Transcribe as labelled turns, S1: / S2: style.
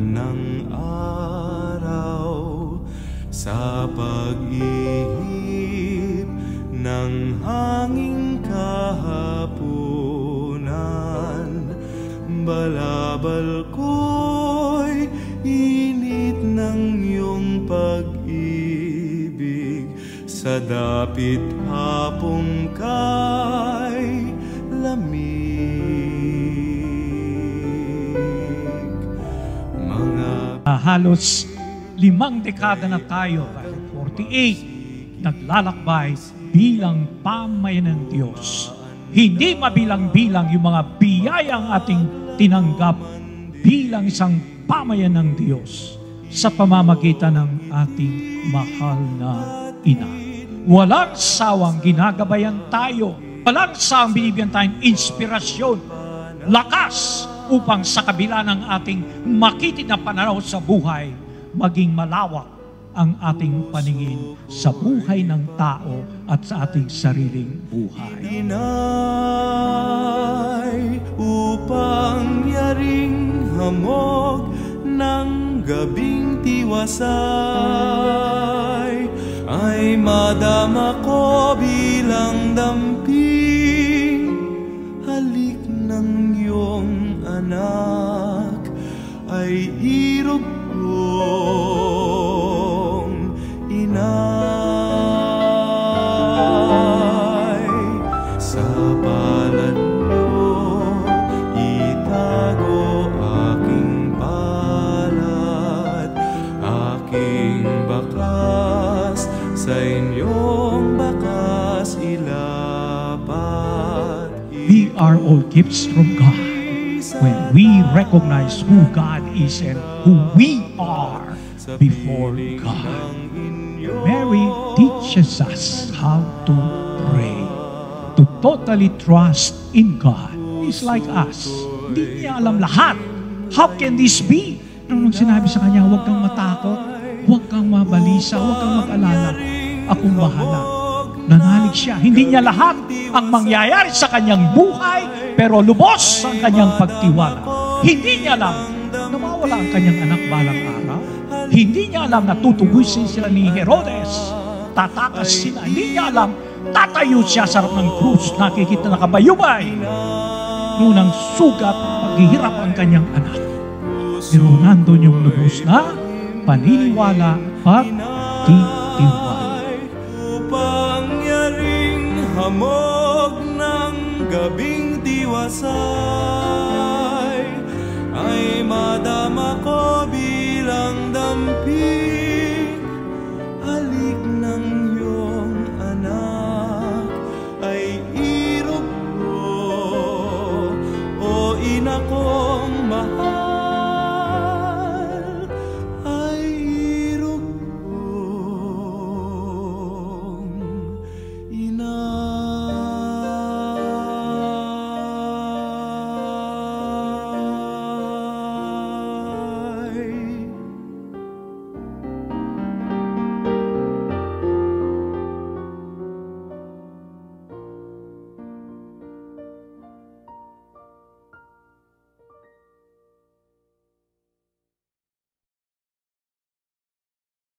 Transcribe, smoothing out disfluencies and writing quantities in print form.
S1: ng araw, sa pag-ihip ng hanging kahapunan. Balabal ko'y init ng iyong pag-ibig, sa dapit hapong kay lamig.
S2: Halos 5 dekada na tayo, kahit 48, naglalakbay bilang pamayan ng Diyos. Hindi mabilang-bilang yung mga biyayang ating tinanggap bilang isang pamayan ng Diyos sa pamamagitan ng ating mahal na Ina. Walang sawang ginagabayan tayo. Walang sawang binibigyan tayong inspirasyon, lakas, upang sa kabila ng ating makitid na pananaw sa buhay, maging malawak ang ating paningin sa buhay ng tao at sa ating sariling buhay.
S1: Inay upang yaring hamog ng gabing tiwasay, ay madama ko bilang damping halik ng iyong anak, ay irog kong inay. Sa palad mo itago aking palad, aking bakas sa inyong bakas ilapat.
S2: We are all gifts from God when we recognize who God is and who we are before God. Mary teaches us how to pray, to totally trust in God. He's like us. Hindi niya alam lahat. How can this be? Nung sinabi sa kanya, huwag kang matakot, huwag kang mabalisa, huwag kang mag-alala. Akong bahala. Nanalig siya. Hindi niya lahat ang mangyayari sa kanyang buhay, pero lubos ang kanyang pagtiwala. Hindi niya alam na mawala ang kanyang anak balang araw. Hindi niya alam na tutubusin sila ni Herodes. Tatakas sila. Hindi niya alam, tatayo siya sa harap ng krus, nakikita na kabayubay. Nunang sugat, paghihirap ang kanyang anak. Pero nandun yung lubos na paniniwala, pagtitiwala.
S1: Hamog ng gabing tiwasay, ay madama ko